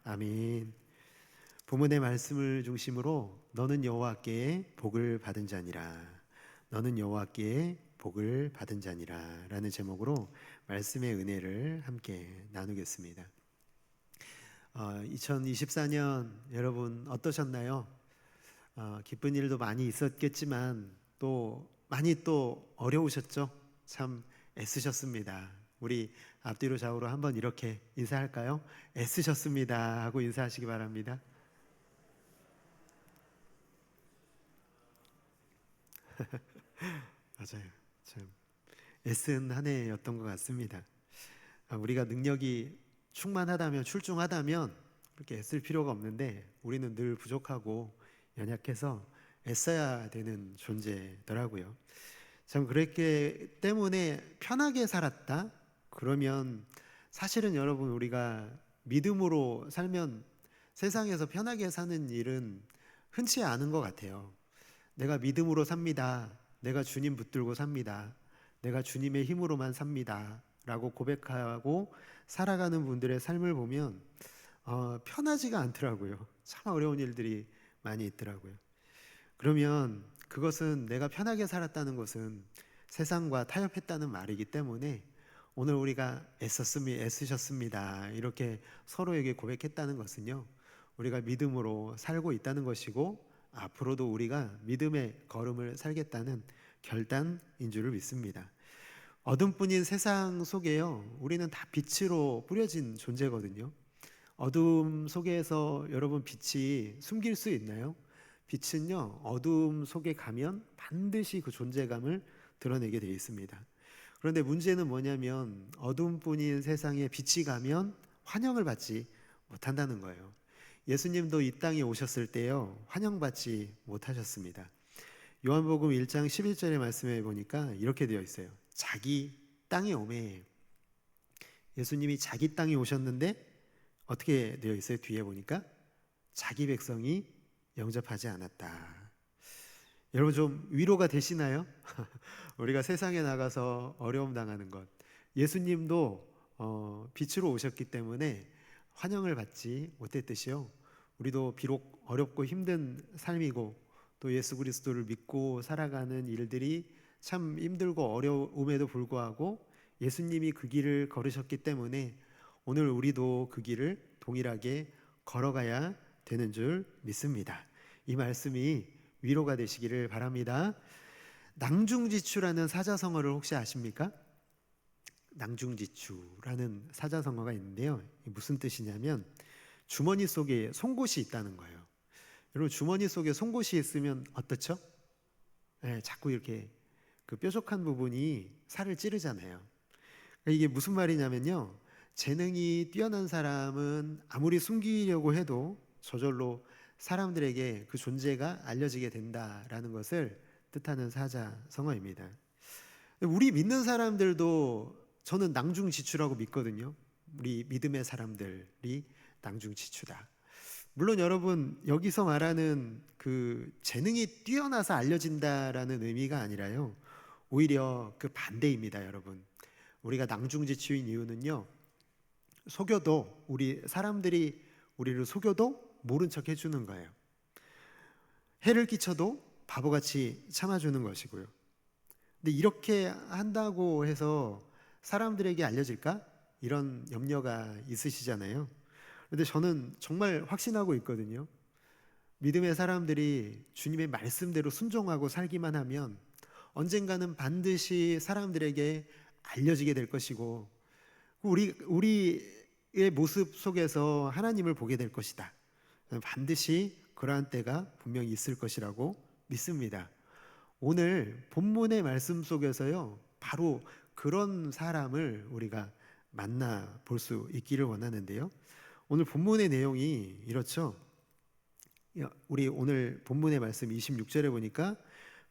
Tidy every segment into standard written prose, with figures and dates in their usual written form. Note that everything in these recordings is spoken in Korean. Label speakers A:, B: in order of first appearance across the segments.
A: 아멘. 본문의 말씀을 중심으로 너는 여호와께 복을 받은 자니라. 너는 여호와께 복을 받은 자니라 라는 제목으로 말씀의 은혜를 함께 나누겠습니다. 2024년 여러분 어떠셨나요? 기쁜 일도 많이 있었겠지만 또 많이 또 어려우셨죠? 참 애쓰셨습니다. 우리 앞뒤로 좌우로 한번 이렇게 인사할까요? 애쓰셨습니다 하고 인사하시기 바랍니다. 맞아요. 참 애쓴 한 해였던 것 같습니다. 우리가 능력이 충만하다면 출중하다면 그렇게 애쓸 필요가 없는데 우리는 늘 부족하고 연약해서 애써야 되는 존재더라고요. 참 그렇기 때문에 편하게 살았다? 그러면 사실은 여러분 우리가 믿음으로 살면 세상에서 편하게 사는 일은 흔치 않은 것 같아요. 내가 믿음으로 삽니다. 내가 주님 붙들고 삽니다. 내가 주님의 힘으로만 삽니다. 라고 고백하고 살아가는 분들의 삶을 보면 편하지가 않더라고요. 참 어려운 일들이 많이 있더라고요. 그러면 그것은 내가 편하게 살았다는 것은 세상과 타협했다는 말이기 때문에 오늘 우리가 애쓰셨습니다. 이렇게 서로에게 고백했다는 것은요, 우리가 믿음으로 살고 있다는 것이고 앞으로도 우리가 믿음의 걸음을 살겠다는 결단인 줄을 믿습니다. 어둠뿐인 세상 속에요, 우리는 다 빛으로 뿌려진 존재거든요. 어둠 속에서 여러분 빛이 숨길 수 있나요? 빛은요, 어둠 속에 가면 반드시 그 존재감을 드러내게 되어 있습니다. 그런데 문제는 뭐냐면 어둠뿐인 세상에 빛이 가면 환영을 받지 못한다는 거예요. 예수님도 이 땅에 오셨을 때요, 환영받지 못하셨습니다. 요한복음 1장 11절의 말씀에 보니까 이렇게 되어 있어요. 자기 땅에 오매. 예수님이 자기 땅에 오셨는데 어떻게 되어 있어요? 뒤에 보니까 자기 백성이 영접하지 않았다. 여러분 좀 위로가 되시나요? 우리가 세상에 나가서 어려움 당하는 것, 예수님도 빛으로 오셨기 때문에 환영을 받지 못했듯이요, 우리도 비록 어렵고 힘든 삶이고 또 예수 그리스도를 믿고 살아가는 일들이 참 힘들고 어려움에도 불구하고 예수님이 그 길을 걸으셨기 때문에 오늘 우리도 그 길을 동일하게 걸어가야 되는 줄 믿습니다. 이 말씀이 위로가 되시기를 바랍니다. 낭중지추라는 사자성어를 혹시 아십니까? 낭중지추라는 사자성어가 있는데요, 무슨 뜻이냐면 주머니 속에 송곳이 있다는 거예요. 여러분 주머니 속에 송곳이 있으면 어떻죠? 네, 자꾸 이렇게 그 뾰족한 부분이 살을 찌르잖아요. 이게 무슨 말이냐면요, 재능이 뛰어난 사람은 아무리 숨기려고 해도 저절로 사람들에게 그 존재가 알려지게 된다라는 것을 뜻하는 사자성어입니다. 우리 믿는 사람들도 저는 낭중지추라고 믿거든요. 우리 믿음의 사람들이 낭중지추다. 물론 여러분 여기서 말하는 그 재능이 뛰어나서 알려진다라는 의미가 아니라요, 오히려 그 반대입니다. 여러분, 우리가 낭중지추인 이유는요, 속여도 우리 사람들이 우리를 속여도 모른 척 해주는 거예요. 해를 끼쳐도 바보같이 참아주는 것이고요. 근데 이렇게 한다고 해서 사람들에게 알려질까? 이런 염려가 있으시잖아요. 그런데 저는 정말 확신하고 있거든요. 믿음의 사람들이 주님의 말씀대로 순종하고 살기만 하면 언젠가는 반드시 사람들에게 알려지게 될 것이고 우리의 모습 속에서 하나님을 보게 될 것이다. 반드시 그러한 때가 분명히 있을 것이라고 믿습니다. 오늘 본문의 말씀 속에서요, 바로 그런 사람을 우리가 만나 볼 수 있기를 원하는데요, 오늘 본문의 내용이 이렇죠. 우리 오늘 본문의 말씀 26절에 보니까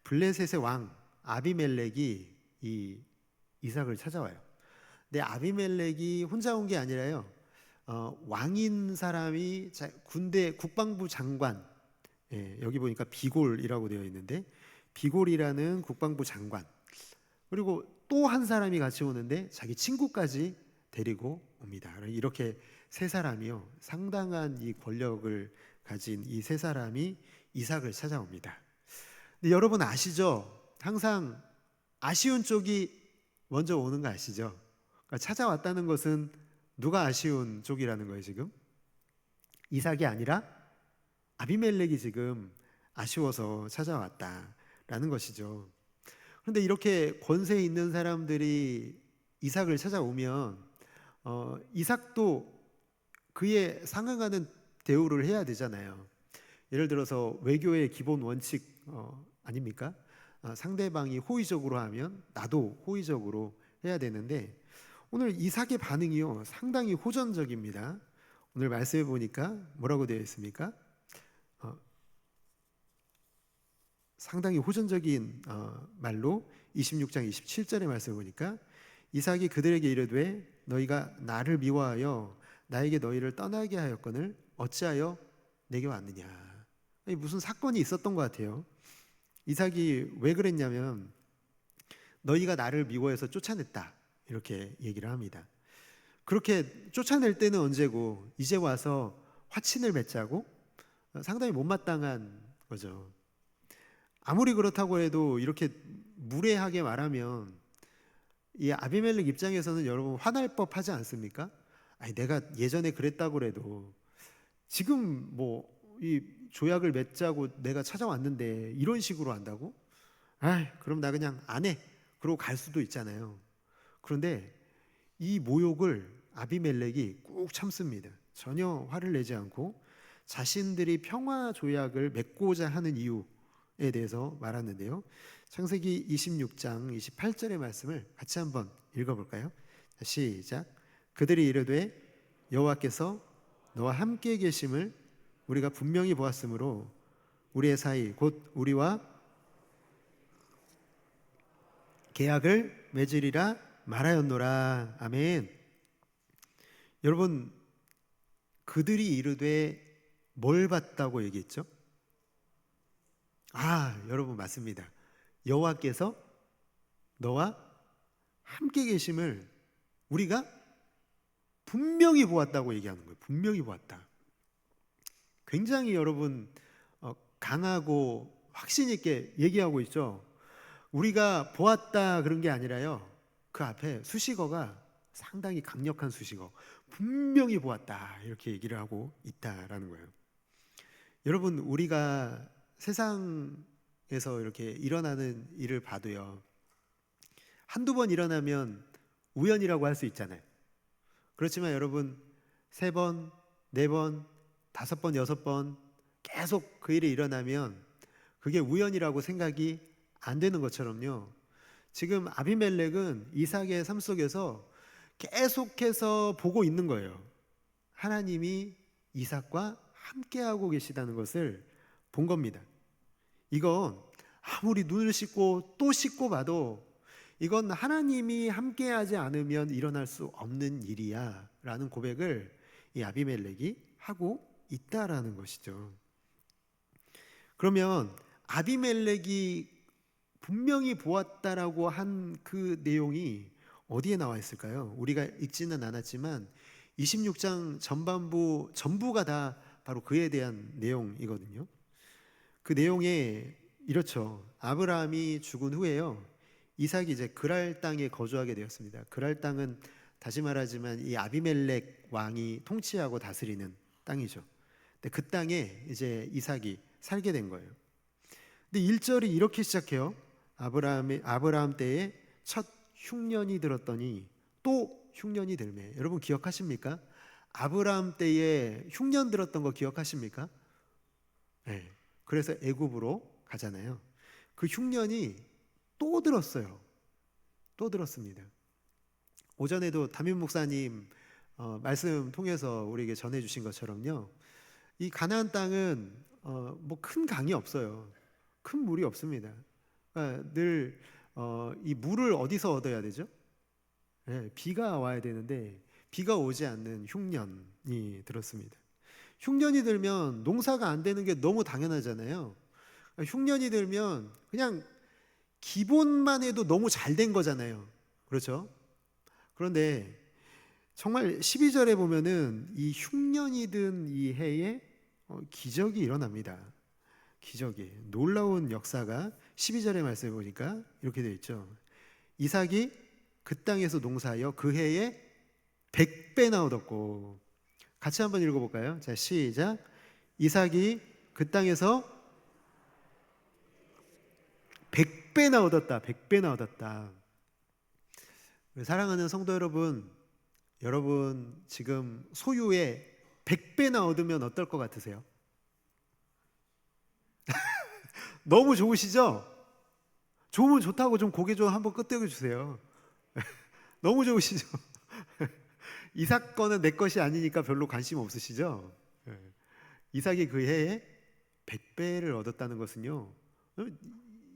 A: 블레셋의 왕 아비멜렉이 이 이삭을 찾아와요. 근데 아비멜렉이 혼자 온 게 아니라요, 왕인 사람이 군대 국방부 장관, 여기 보니까 비골이라고 되어 있는데 비골이라는 국방부 장관, 그리고 또 한 사람이 같이 오는데 자기 친구까지 데리고 옵니다. 이렇게 세 사람이요, 상당한 이 권력을 가진 이 세 사람이 이삭을 찾아옵니다. 근데 여러분 아시죠? 항상 아쉬운 쪽이 먼저 오는 거 아시죠? 그러니까 찾아왔다는 것은 누가 아쉬운 쪽이라는 거예요, 지금? 이삭이 아니라 아비멜렉이 지금 아쉬워서 찾아왔다라는 것이죠. 그런데 이렇게 권세 있는 사람들이 이삭을 찾아오면 이삭도 그에 상응하는 대우를 해야 되잖아요. 예를 들어서 외교의 기본 원칙 아닙니까? 상대방이 호의적으로 하면 나도 호의적으로 해야 되는데 오늘 이삭의 반응이요 상당히 호전적입니다. 오늘 말씀해 보니까 뭐라고 되어 있습니까? 상당히 호전적인 말로 26장 27절의 말씀을 보니까 이삭이 그들에게 이르되 너희가 나를 미워하여 나에게 너희를 떠나게 하였거늘 어찌하여 내게 왔느냐. 무슨 사건이 있었던 것 같아요. 이삭이 왜 그랬냐면 너희가 나를 미워해서 쫓아냈다 이렇게 얘기를 합니다. 그렇게 쫓아낼 때는 언제고 이제 와서 화친을 맺자고 상당히 못마땅한 거죠. 아무리 그렇다고 해도 이렇게 무례하게 말하면 이 아비멜렉 입장에서는 여러분 화날 법하지 않습니까? 아니 내가 예전에 그랬다고 해도 지금 뭐 이 조약을 맺자고 내가 찾아왔는데 이런 식으로 한다고? 아, 그럼 나 그냥 안 해. 그러고 갈 수도 있잖아요. 그런데 이 모욕을 아비멜렉이 꾹 참습니다. 전혀 화를 내지 않고 자신들이 평화 조약을 맺고자 하는 이유에 대해서 말하는데요. 창세기 26장 28절의 말씀을 같이 한번 읽어볼까요? 시작. 그들이 이르되 여호와께서 너와 함께 계심을 우리가 분명히 보았으므로 우리의 사이 곧 우리와 계약을 맺으리라 말하였노라. 아멘. 여러분 그들이 이르되 뭘 봤다고 얘기했죠? 여러분 맞습니다. 여호와께서 너와 함께 계심을 우리가 분명히 보았다고 얘기하는 거예요. 분명히 보았다. 굉장히 여러분 강하고 확신 있게 얘기하고 있죠. 우리가 보았다 그런 게 아니라요. 그 앞에 수식어가 상당히 강력한 수식어. 분명히 보았다 이렇게 얘기를 하고 있다라는 거예요. 여러분 우리가 세상에서 이렇게 일어나는 일을 봐도요. 한두 번 일어나면 우연이라고 할 수 있잖아요. 그렇지만 여러분 3번, 4번, 5번, 6번 계속 그 일이 일어나면 그게 우연이라고 생각이 안 되는 것처럼요. 지금 아비멜렉은 이삭의 삶 속에서 계속해서 보고 있는 거예요. 하나님이 이삭과 함께하고 계시다는 것을 본 겁니다. 이건 아무리 눈을 씻고 또 씻고 봐도 이건 하나님이 함께하지 않으면 일어날 수 없는 일이야 라는 고백을 이 아비멜렉이 하고 있다라는 것이죠. 그러면 아비멜렉이 분명히 보았다라고 한 그 내용이 어디에 나와 있을까요? 우리가 읽지는 않았지만 26장 전부가 다 바로 그에 대한 내용이거든요. 그 내용에 이렇죠. 아브라함이 죽은 후에요. 이삭이 이제 그랄 땅에 거주하게 되었습니다. 그랄 땅은 다시 말하지만 이 아비멜렉 왕이 통치하고 다스리는 땅이죠. 근데 그 땅에 이제 이삭이 살게 된 거예요. 근데 1절이 이렇게 시작해요. 아브라함 때에 첫 흉년이 들었더니 또 흉년이 들매. 여러분 기억하십니까? 아브라함 때에 흉년 들었던 거 기억하십니까? 네. 그래서 애굽으로 가잖아요. 그 흉년이 또 들었어요. 또 들었습니다. 오전에도 담임 목사님 말씀 통해서 우리에게 전해주신 것처럼요. 이 가나안 땅은 뭐 큰 강이 없어요. 큰 물이 없습니다. 그러니까 늘 이 물을 어디서 얻어야 되죠? 네, 비가 와야 되는데 비가 오지 않는 흉년이 들었습니다. 흉년이 들면 농사가 안 되는 게 너무 당연하잖아요. 흉년이 들면 그냥 기본만 해도 너무 잘 된 거잖아요. 그렇죠? 그런데 정말 12절에 보면은 이 흉년이 든 이 해에 기적이 일어납니다. 기적이, 놀라운 역사가 12절의 말씀에 보니까 이렇게 되어 있죠. 이삭이 그 땅에서 농사하여 그 해에 100배나 얻었고. 같이 한번 읽어볼까요? 자, 시작. 이삭이 그 땅에서 100배나 얻었다. 100배나 얻었다. 사랑하는 성도 여러분, 여러분 지금 소유의 100배나 얻으면 어떨 것 같으세요? 너무 좋으시죠? 좋으면 좋다고 좀 고개 좀 한번 끄덕여 주세요. 너무 좋으시죠? 이 사건은 내 것이 아니니까 별로 관심 없으시죠? 이삭이 그 해에 100배를 얻었다는 것은요,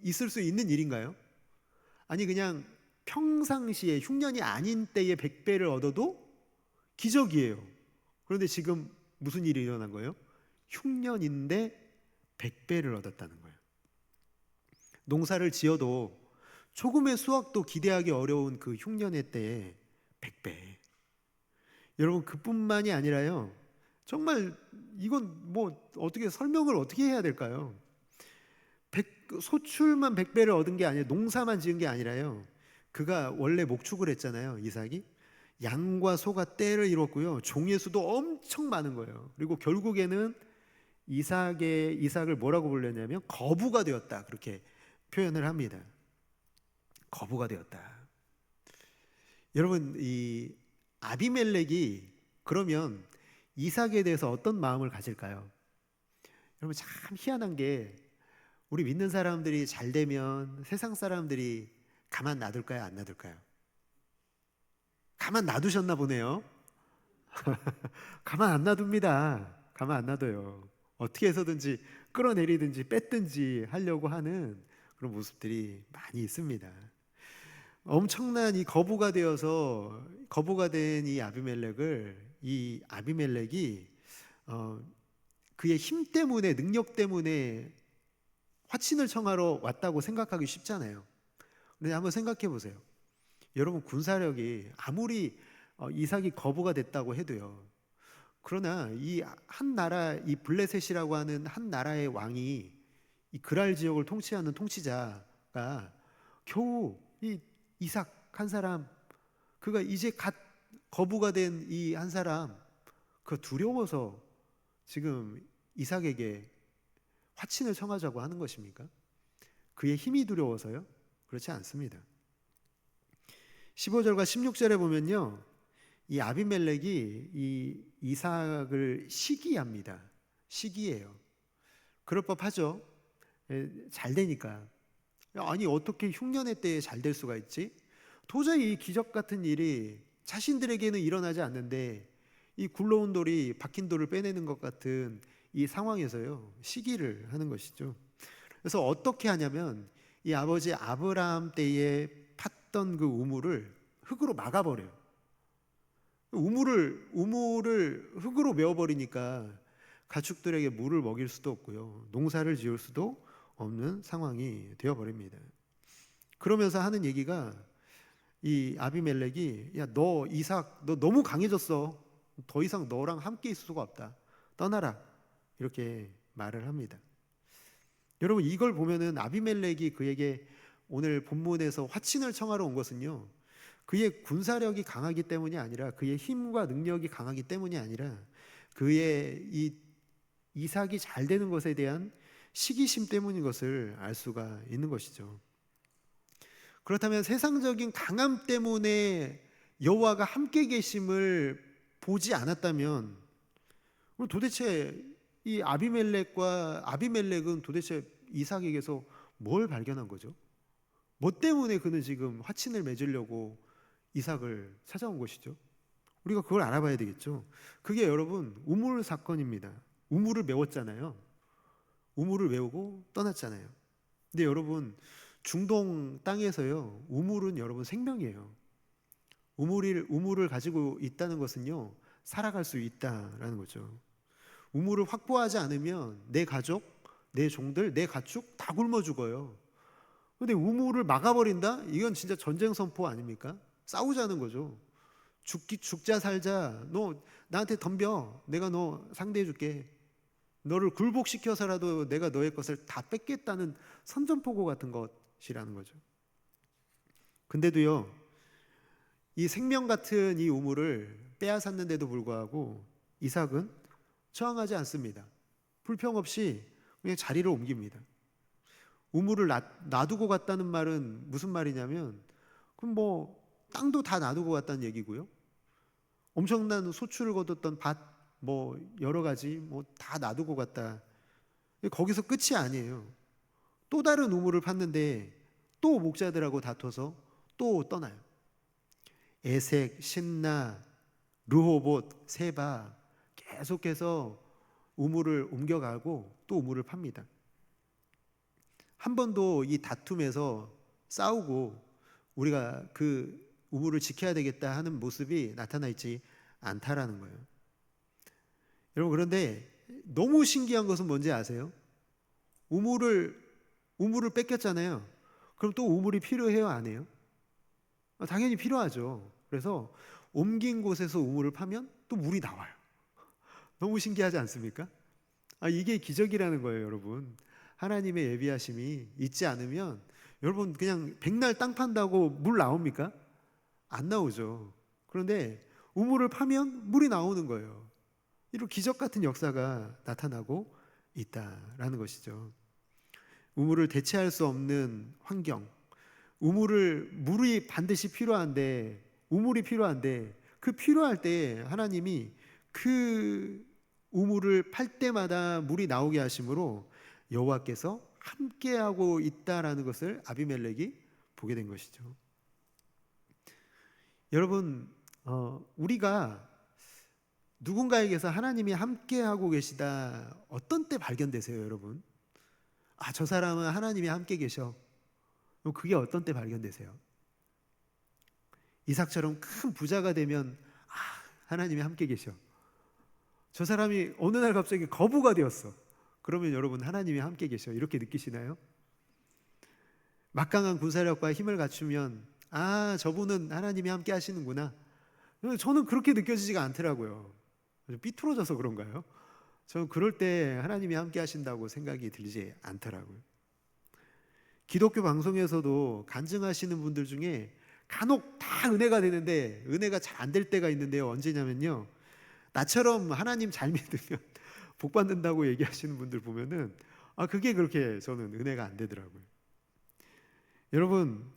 A: 있을 수 있는 일인가요? 아니 그냥 평상시에 흉년이 아닌 때에 100배를 얻어도 기적이에요. 그런데 지금 무슨 일이 일어난 거예요? 흉년인데 100배를 얻었다는 거예요. 농사를 지어도 조금의 수확도 기대하기 어려운 그 흉년의 때에 100배. 여러분 그뿐만이 아니라요, 정말 이건 뭐 어떻게 설명을 어떻게 해야 될까요? 소출만 100배를 얻은 게 아니라, 농사만 지은 게 아니라요, 그가 원래 목축을 했잖아요. 이삭이 양과 소가 떼를 이뤘고요, 종의 수도 엄청 많은 거예요. 그리고 결국에는 이삭을 뭐라고 불렀냐면 거부가 되었다, 그렇게 표현을 합니다. 거부가 되었다. 여러분 이 아비멜렉이 그러면 이삭에 대해서 어떤 마음을 가질까요? 여러분 참 희한한 게, 우리 믿는 사람들이 잘 되면 세상 사람들이 가만 놔둘까요? 안 놔둘까요? 가만 놔두셨나 보네요. 가만 안 놔둡니다. 가만 안 놔둬요. 어떻게 해서든지 끌어내리든지 뺐든지 하려고 하는 그런 모습들이 많이 있습니다. 엄청난 이 거부가 되어서, 거부가 된 이 아비멜렉이 그의 힘 때문에, 능력 때문에 화친을 청하러 왔다고 생각하기 쉽잖아요. 근데 한번 생각해 보세요. 여러분 군사력이 아무리 이삭이 거부가 됐다고 해도요, 그러나 이 한 나라, 이 블레셋이라고 하는 한 나라의 왕이, 이 그랄 지역을 통치하는 통치자가 겨우 이 이삭 한 사람, 그가 이제 갓 거부가 된 이 한 사람, 그 두려워서 지금 이삭에게 화친을 청하자고 하는 것입니까? 그의 힘이 두려워서요? 그렇지 않습니다. 15절과 16절에 보면요, 이 아비멜렉이 이 이삭을 시기합니다. 시기해요. 그럴 법하죠. 잘 되니까. 아니 어떻게 흉년의 때에 잘 될 수가 있지? 도저히 이 기적 같은 일이 자신들에게는 일어나지 않는데, 이 굴러온 돌이 박힌 돌을 빼내는 것 같은 이 상황에서요, 시기를 하는 것이죠. 그래서 어떻게 하냐면 이 아버지 아브라함 때에 팠던 그 우물을 흙으로 막아버려요. 우물을 흙으로 메워버리니까 가축들에게 물을 먹일 수도 없고요, 농사를 지을 수도 없는 상황이 되어버립니다. 그러면서 하는 얘기가, 이 아비멜렉이 야 너 이삭 너 너무 강해졌어, 더 이상 너랑 함께 있을 수가 없다, 떠나라, 이렇게 말을 합니다. 여러분 이걸 보면은 아비멜렉이 그에게 오늘 본문에서 화친을 청하러 온 것은요, 그의 군사력이 강하기 때문이 아니라, 그의 힘과 능력이 강하기 때문이 아니라, 그의 이 이삭이 잘 되는 것에 대한 시기심 때문인 것을 알 수가 있는 것이죠. 그렇다면 세상적인 강함 때문에 여호와가 함께 계심을 보지 않았다면, 도대체 이 아비멜렉은 도대체 이삭에게서 뭘 발견한 거죠? 뭐 때문에 그는 지금 화친을 맺으려고 이삭을 찾아온 것이죠? 우리가 그걸 알아봐야 되겠죠. 그게 여러분 우물 사건입니다. 우물을 메웠잖아요. 우물을 메우고 떠났잖아요. 근데 여러분 중동 땅에서요, 우물은 여러분 생명이에요. 우물을 가지고 있다는 것은요, 살아갈 수 있다라는 거죠. 우물을 확보하지 않으면 내 가족, 내 종들, 내 가축 다 굶어 죽어요. 근데 우물을 막아버린다? 이건 진짜 전쟁 선포 아닙니까? 싸우자는 거죠. 죽자 살자 너 나한테 덤벼. 내가 너 상대해 줄게. 너를 굴복시켜서라도 내가 너의 것을 다 뺏겠다는 선전포고 같은 것이라는 거죠. 근데도요, 이 생명 같은 이 우물을 빼앗았는데도 불구하고 이삭은 저항하지 않습니다. 불평 없이 그냥 자리를 옮깁니다. 우물을 놔두고 갔다는 말은 무슨 말이냐면, 그럼 뭐 땅도 다 놔두고 갔다는 얘기고요. 엄청난 소출을 거뒀던 밭, 뭐 여러 가지 뭐 다 놔두고 갔다. 거기서 끝이 아니에요. 또 다른 우물을 팠는데 또 목자들하고 다퉈서 또 떠나요. 에색, 신나, 르호봇, 세바 계속해서 우물을 옮겨가고 또 우물을 팝니다. 한 번도 이 다툼에서 싸우고 우리가 그 우물을 지켜야 되겠다 하는 모습이 나타나 있지 않다라는 거예요. 여러분, 그런데 너무 신기한 것은 뭔지 아세요? 우물을 뺏겼잖아요. 그럼 또 우물이 필요해요, 안 해요? 당연히 필요하죠. 그래서 옮긴 곳에서 우물을 파면 또 물이 나와요. 너무 신기하지 않습니까? 이게 기적이라는 거예요, 여러분. 하나님의 예비하심이 있지 않으면 여러분 그냥 백날 땅 판다고 물 나옵니까? 안 나오죠. 그런데 우물을 파면 물이 나오는 거예요. 이런 기적 같은 역사가 나타나고 있다라는 것이죠. 우물을 대체할 수 없는 환경, 물이 반드시 필요한데, 우물이 필요한데 그 필요할 때 하나님이 그 우물을 팔 때마다 물이 나오게 하심으로 여호와께서 함께하고 있다라는 것을 아비멜렉이 보게 된 것이죠. 여러분, 우리가 누군가에게서 하나님이 함께하고 계시다 어떤 때 발견되세요, 여러분? 저 사람은 하나님이 함께 계셔. 그게 어떤 때 발견되세요? 이삭처럼 큰 부자가 되면 하나님이 함께 계셔. 저 사람이 어느 날 갑자기 거부가 되었어. 그러면 여러분 하나님이 함께 계셔. 이렇게 느끼시나요? 막강한 군사력과 힘을 갖추면 저분은 하나님이 함께 하시는구나. 저는 그렇게 느껴지지가 않더라고요. 삐뚤어져서 그런가요? 저는 그럴 때 하나님이 함께 하신다고 생각이 들지 않더라고요. 기독교 방송에서도 간증하시는 분들 중에 간혹 다 은혜가 되는데 은혜가 잘 안 될 때가 있는데요. 언제냐면요, 나처럼 하나님 잘 믿으면 복 받는다고 얘기하시는 분들 보면은 그게 그렇게 저는 은혜가 안 되더라고요. 여러분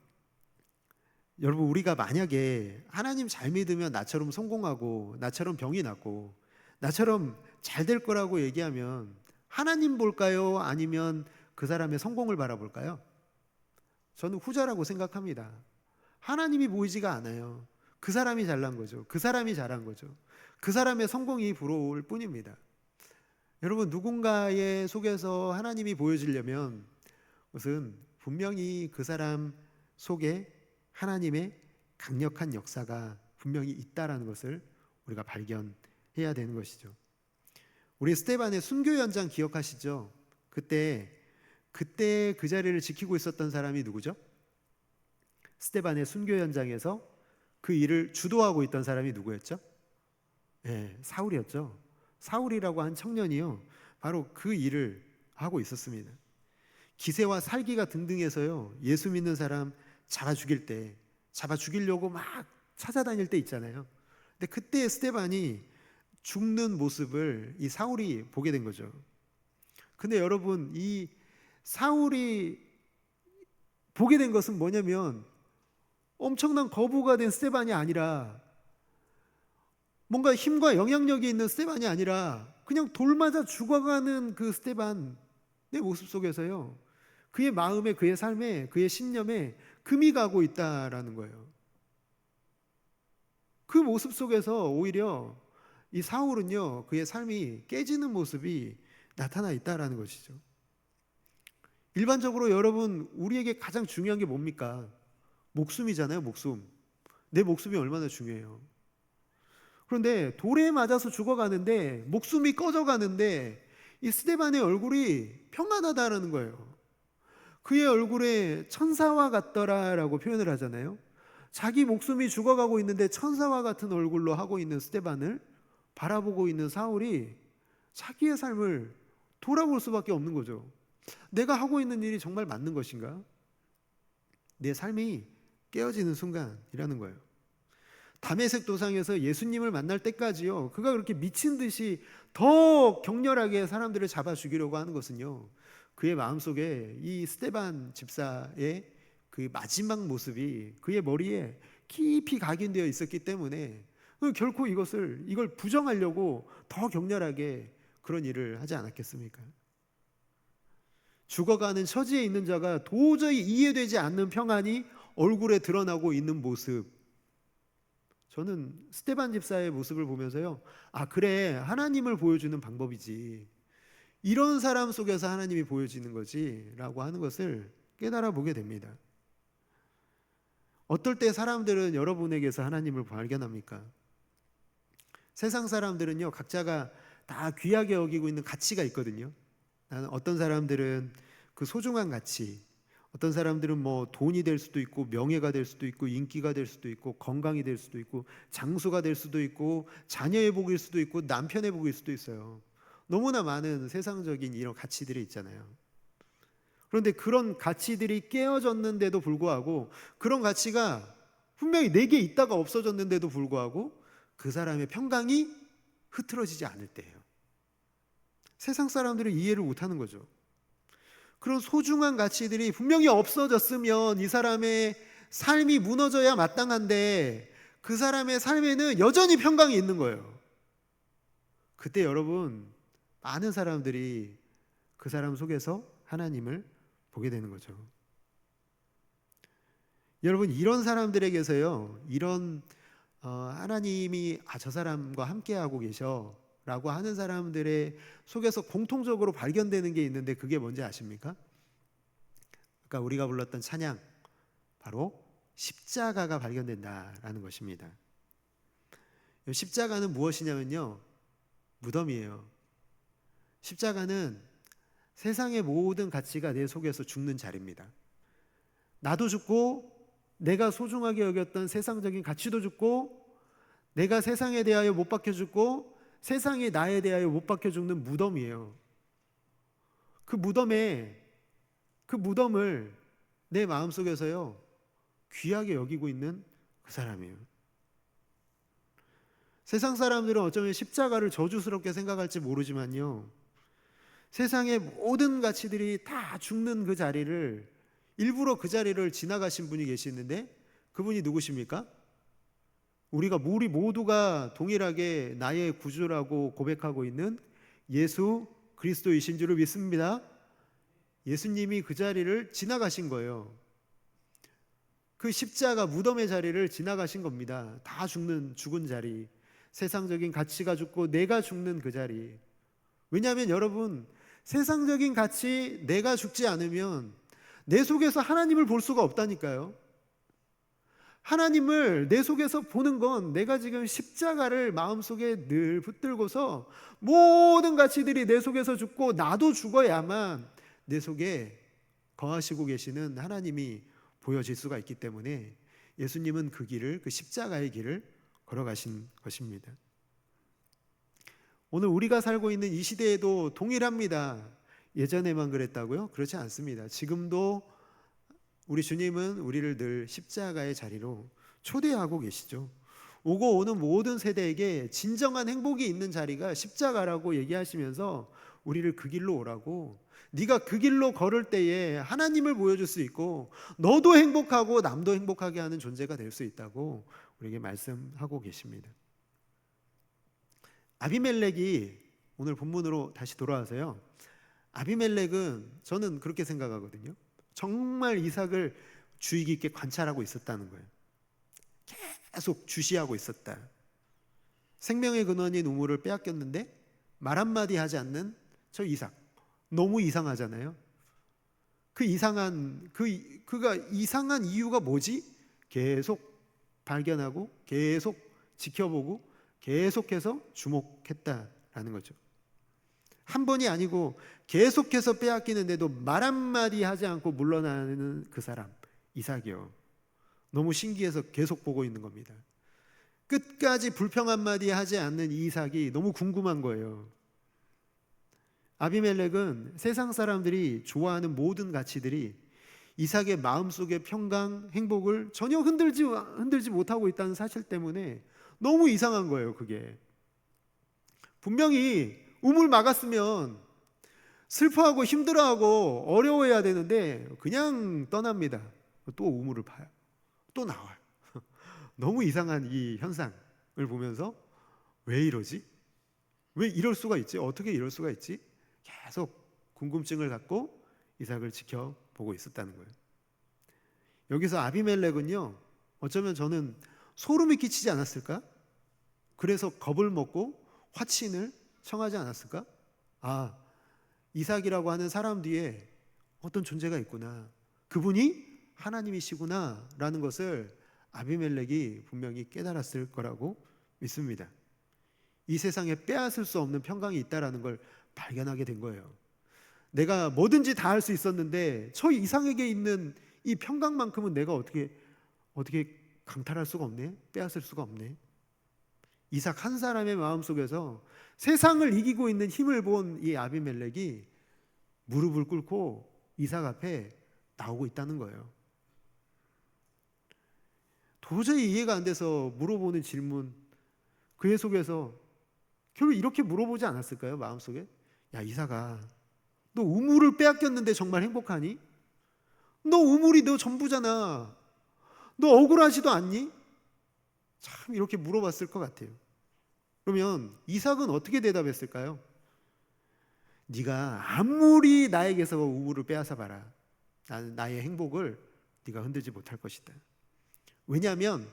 A: 우리가 만약에 하나님 잘 믿으면 나처럼 성공하고 나처럼 병이 낫고 나처럼 잘 될 거라고 얘기하면 하나님 볼까요? 아니면 그 사람의 성공을 바라볼까요? 저는 후자라고 생각합니다. 하나님이 보이지가 않아요. 그 사람이 잘난 거죠. 그 사람이 잘한 거죠. 그 사람의 성공이 부러울 뿐입니다. 여러분, 누군가의 속에서 하나님이 보여지려면 그것은 분명히 그 사람 속에 하나님의 강력한 역사가 분명히 있다라는 것을 우리가 발견해야 되는 것이죠. 우리 스데반의 순교 현장 기억하시죠? 그때 그 자리를 지키고 있었던 사람이 누구죠? 스데반의 순교 현장에서 그 일을 주도하고 있던 사람이 누구였죠? 사울이었죠. 사울이라고 한 청년이요, 바로 그 일을 하고 있었습니다. 기세와 살기가 등등해서요, 예수 믿는 사람 잡아 죽이려고 막 찾아다닐 때 있잖아요. 근데 그때 스데반이 죽는 모습을 이 사울이 보게 된 거죠. 근데 여러분, 이 사울이 보게 된 것은 뭐냐면 엄청난 거부가 된 스데반이 아니라, 뭔가 힘과 영향력이 있는 스데반이 아니라 그냥 돌 맞아 죽어가는 그 스데반의 모습 속에서요, 그의 마음에, 그의 삶에, 그의 신념에 금이 가고 있다라는 거예요. 그 모습 속에서 오히려 이 사울은요, 그의 삶이 깨지는 모습이 나타나 있다라는 것이죠. 일반적으로 여러분, 우리에게 가장 중요한 게 뭡니까? 목숨이잖아요. 목숨. 내 목숨이 얼마나 중요해요. 그런데 돌에 맞아서 죽어가는데, 목숨이 꺼져가는데 이 스데반의 얼굴이 평안하다라는 거예요. 그의 얼굴에 천사와 같더라라고 표현을 하잖아요. 자기 목숨이 죽어가고 있는데 천사와 같은 얼굴로 하고 있는 스데반을 바라보고 있는 사울이 자기의 삶을 돌아볼 수밖에 없는 거죠. 내가 하고 있는 일이 정말 맞는 것인가? 내 삶이 깨어지는 순간이라는 거예요. 다메섹 도상에서 예수님을 만날 때까지요, 그가 그렇게 미친 듯이 더 격렬하게 사람들을 잡아 죽이려고 하는 것은요, 그의 마음속에 이 스데반 집사의 그 마지막 모습이 그의 머리에 깊이 각인되어 있었기 때문에 결코 이걸 부정하려고 더 격렬하게 그런 일을 하지 않았겠습니까? 죽어가는 처지에 있는 자가 도저히 이해되지 않는 평안이 얼굴에 드러나고 있는 모습, 저는 스데반 집사의 모습을 보면서요, 아 그래, 하나님을 보여주는 방법이지, 이런 사람 속에서 하나님이 보여지는 거지 라고 하는 것을 깨달아 보게 됩니다. 어떨 때 사람들은 여러분에게서 하나님을 발견합니까? 세상 사람들은요, 각자가 다 귀하게 여기고 있는 가치가 있거든요. 어떤 사람들은 그 소중한 가치, 어떤 사람들은 뭐 돈이 될 수도 있고 명예가 될 수도 있고 인기가 될 수도 있고 건강이 될 수도 있고 장수가 될 수도 있고 자녀의 복일 수도 있고 남편의 복일 수도 있어요. 너무나 많은 세상적인 이런 가치들이 있잖아요. 그런데 그런 가치들이 깨어졌는데도 불구하고, 그런 가치가 분명히 내게 있다가 없어졌는데도 불구하고 그 사람의 평강이 흐트러지지 않을 때예요. 세상 사람들은 이해를 못하는 거죠. 그런 소중한 가치들이 분명히 없어졌으면 이 사람의 삶이 무너져야 마땅한데 그 사람의 삶에는 여전히 평강이 있는 거예요. 그때 여러분, 많은 사람들이 그 사람 속에서 하나님을 보게 되는 거죠. 여러분, 이런 사람들에게서요, 이런 하나님이 저 사람과 함께하고 계셔 라고 하는 사람들의 속에서 공통적으로 발견되는 게 있는데, 그게 뭔지 아십니까? 아까 우리가 불렀던 찬양, 바로 십자가가 발견된다라는 것입니다. 십자가는 무엇이냐면요, 무덤이에요. 십자가는 세상의 모든 가치가 내 속에서 죽는 자리입니다. 나도 죽고 내가 소중하게 여겼던 세상적인 가치도 죽고, 내가 세상에 대하여 못 박혀 죽고 세상이 나에 대하여 못 박혀 죽는 무덤이에요. 그 무덤을 내 마음속에서요, 귀하게 여기고 있는 그 사람이에요. 세상 사람들은 어쩌면 십자가를 저주스럽게 생각할지 모르지만요, 세상의 모든 가치들이 다 죽는 그 자리를, 일부러 그 자리를 지나가신 분이 계시는데, 그분이 누구십니까? 우리 모두가 동일하게 나의 구주라고 고백하고 있는 예수 그리스도이신 줄을 믿습니다. 예수님이 그 자리를 지나가신 거예요. 그 십자가 무덤의 자리를 지나가신 겁니다. 다 죽은 자리, 세상적인 가치가 죽고 내가 죽는 그 자리. 왜냐하면 여러분, 세상적인 가치, 내가 죽지 않으면 내 속에서 하나님을 볼 수가 없다니까요. 하나님을 내 속에서 보는 건 내가 지금 십자가를 마음속에 늘 붙들고서 모든 가치들이 내 속에서 죽고 나도 죽어야만 내 속에 거하시고 계시는 하나님이 보여질 수가 있기 때문에 예수님은 그 길을, 그 십자가의 길을 걸어가신 것입니다. 오늘 우리가 살고 있는 이 시대에도 동일합니다. 예전에만 그랬다고요? 그렇지 않습니다. 지금도 우리 주님은 우리를 늘 십자가의 자리로 초대하고 계시죠. 오고 오는 모든 세대에게 진정한 행복이 있는 자리가 십자가라고 얘기하시면서 우리를 그 길로 오라고, 네가 그 길로 걸을 때에 하나님을 보여줄 수 있고 너도 행복하고 남도 행복하게 하는 존재가 될 수 있다고 우리에게 말씀하고 계십니다. 아비멜렉이, 오늘 본문으로 다시 돌아와서요, 아비멜렉은 저는 그렇게 생각하거든요. 정말 이삭을 주의 깊게 관찰하고 있었다는 거예요. 계속 주시하고 있었다. 생명의 근원인 우물을 빼앗겼는데 말 한마디 하지 않는 저 이삭, 너무 이상하잖아요. 그가 이상한 이유가 뭐지? 계속 발견하고 계속 지켜보고 계속해서 주목했다라는 거죠. 한 번이 아니고 계속해서 빼앗기는데도 말 한마디 하지 않고 물러나는 그 사람, 이삭이요. 너무 신기해서 계속 보고 있는 겁니다. 끝까지 불평 한마디 하지 않는 이삭이 너무 궁금한 거예요. 아비멜렉은 세상 사람들이 좋아하는 모든 가치들이 이삭의 마음속의 평강, 행복을 전혀 흔들지 못하고 있다는 사실 때문에 너무 이상한 거예요. 그게 분명히 우물 막았으면 슬퍼하고 힘들어하고 어려워해야 되는데 그냥 떠납니다. 또 우물을 파요. 또 나와요. 너무 이상한 이 현상을 보면서 왜 이러지? 왜 이럴 수가 있지? 어떻게 이럴 수가 있지? 계속 궁금증을 갖고 이삭을 지켜보고 있었다는 거예요. 여기서 아비멜렉은요, 어쩌면 저는 소름이 끼치지 않았을까? 그래서 겁을 먹고 화친을 청하지 않았을까? 아, 이삭이라고 하는 사람 뒤에 어떤 존재가 있구나. 그분이 하나님이시구나 라는 것을 아비멜렉이 분명히 깨달았을 거라고 믿습니다. 이 세상에 빼앗을 수 없는 평강이 있다라는 걸 발견하게 된 거예요. 내가 뭐든지 다 할 수 있었는데 저 이상에게 있는 이 평강만큼은 내가 어떻게 강탈할 수가 없네? 빼앗을 수가 없네? 이삭 한 사람의 마음속에서 세상을 이기고 있는 힘을 본 이 아비멜렉이 무릎을 꿇고 이삭 앞에 나오고 있다는 거예요. 도저히 이해가 안 돼서 물어보는 질문, 그의 속에서 결국 이렇게 물어보지 않았을까요? 마음속에, 야 이삭아, 너 우물을 빼앗겼는데 정말 행복하니? 너 우물이 너 전부잖아. 너 억울하지도 않니? 참 이렇게 물어봤을 것 같아요. 그러면 이삭은 어떻게 대답했을까요? 네가 아무리 나에게서 우물을 빼앗아 봐라, 나의 행복을 네가 흔들지 못할 것이다. 왜냐하면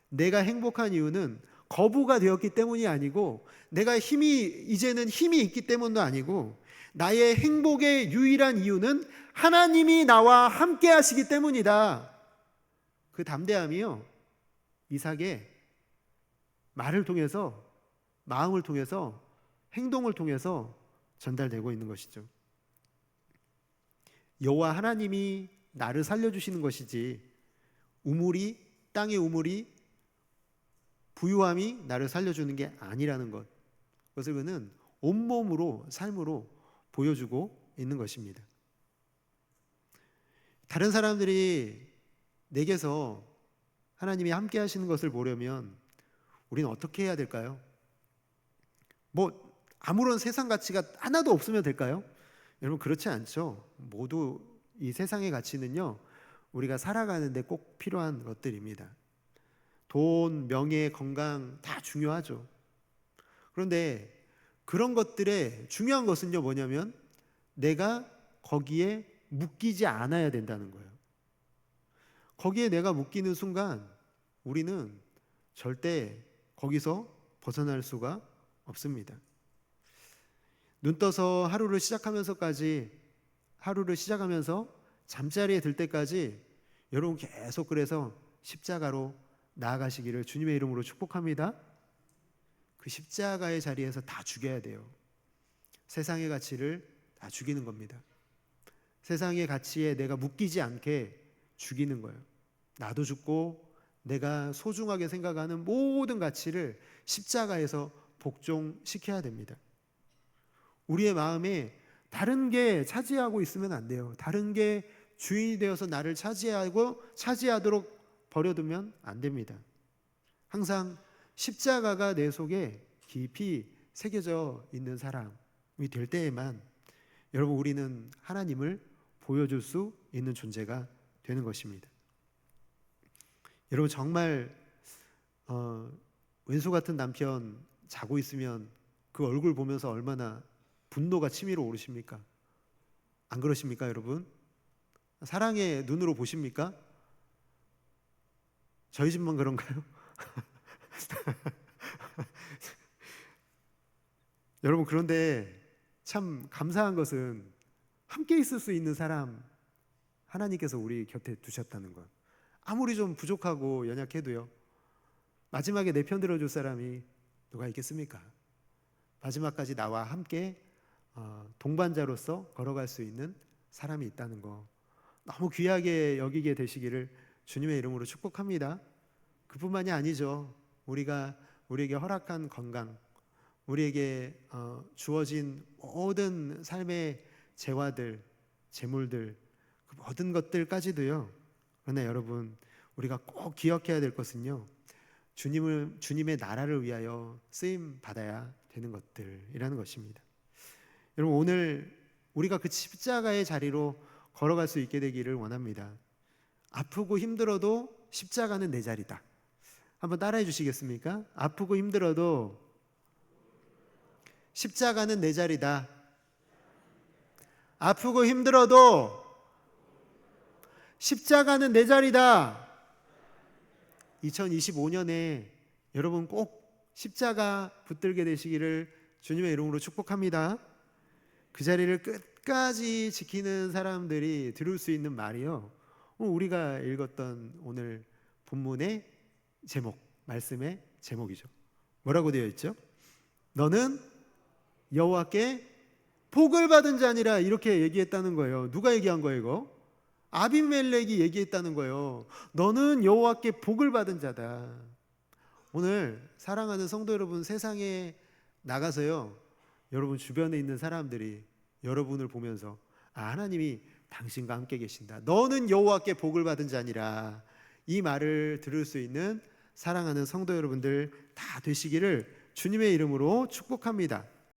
A: 내가 행복한 이유는 거부가 되었기 때문이 아니고, 내가 이제는 힘이 있기 때문도 아니고, 나의 행복의 유일한 이유는 하나님이 나와 함께 하시기 때문이다. 그 담대함이요, 이삭의 말을 통해서, 마음을 통해서, 행동을 통해서 전달되고 있는 것이죠. 여호와 하나님이 나를 살려주시는 것이지, 땅의 우물이, 부유함이 나를 살려주는 게 아니라는 것, 그것을 그는 온몸으로, 삶으로 보여주고 있는 것입니다. 다른 사람들이 내게서 하나님이 함께 하시는 것을 보려면 우리는 어떻게 해야 될까요? 아무런 세상 가치가 하나도 없으면 될까요? 여러분, 그렇지 않죠. 모두 이 세상의 가치는요, 우리가 살아가는데 꼭 필요한 것들입니다. 돈, 명예, 건강 다 중요하죠. 그런데 그런 것들의 중요한 것은요, 뭐냐면 내가 거기에 묶이지 않아야 된다는 거예요. 거기에 내가 묶이는 순간 우리는 절대 거기서 벗어날 수가 없습니다. 눈 떠서 하루를 시작하면서 잠자리에 들 때까지 여러분 계속 그래서 십자가로 나아가시기를 주님의 이름으로 축복합니다. 그 십자가의 자리에서 다 죽여야 돼요. 세상의 가치를 다 죽이는 겁니다. 세상의 가치에 내가 묶이지 않게 죽이는 거예요. 나도 죽고 내가 소중하게 생각하는 모든 가치를 십자가에서 복종시켜야 됩니다. 우리의 마음에 다른 게 차지하고 있으면 안 돼요. 다른 게 주인이 되어서 나를 차지하도록 버려두면 안 됩니다. 항상 십자가가 내 속에 깊이 새겨져 있는 사람이 될 때에만 여러분, 우리는 하나님을 보여줄 수 있는 존재가 되는 것입니다. 여러분, 정말 왼수 같은 남편 자고 있으면 그 얼굴 보면서 얼마나 분노가 치밀어 오르십니까? 안 그러십니까, 여러분? 사랑의 눈으로 보십니까? 저희 집만 그런가요? 여러분, 그런데 참 감사한 것은 함께 있을 수 있는 사람 하나님께서 우리 곁에 두셨다는 것. 아무리 좀 부족하고 연약해도요, 마지막에 내 편 들어줄 사람이 누가 있겠습니까? 마지막까지 나와 함께 동반자로서 걸어갈 수 있는 사람이 있다는 거, 너무 귀하게 여기게 되시기를 주님의 이름으로 축복합니다. 그뿐만이 아니죠. 우리에게 허락한 건강, 우리에게 주어진 모든 삶의 재화들, 재물들, 그 모든 것들까지도요. 그러나 여러분, 우리가 꼭 기억해야 될 것은요, 주님의 나라를 위하여 쓰임 받아야 되는 것들이라는 것입니다. 여러분, 오늘 우리가 그 십자가의 자리로 걸어갈 수 있게 되기를 원합니다. 아프고 힘들어도 십자가는 내 자리다. 한번 따라해 주시겠습니까? 아프고 힘들어도 십자가는 내 자리다. 아프고 힘들어도 십자가는 내 자리다. 2025년에 여러분 꼭 십자가 붙들게 되시기를 주님의 이름으로 축복합니다. 그 자리를 끝까지 지키는 사람들이 들을 수 있는 말이요, 우리가 읽었던 오늘 본문의 제목, 말씀의 제목이죠. 뭐라고 되어 있죠? 너는 여호와께 복을 받은 자니라, 이렇게 얘기했다는 거예요. 누가 얘기한 거예요, 이거? 아비멜렉이 얘기했다는 거예요. 너는 여호와께 복을 받은 자다. 오늘 사랑하는 성도 여러분, 세상에 나가서요, 여러분 주변에 있는 사람들이 여러분을 보면서 하나님이 당신과 함께 계신다, 너는 여호와께 복을 받은 자니라, 이 말을 들을 수 있는 사랑하는 성도 여러분들 다 되시기를 주님의 이름으로 축복합니다.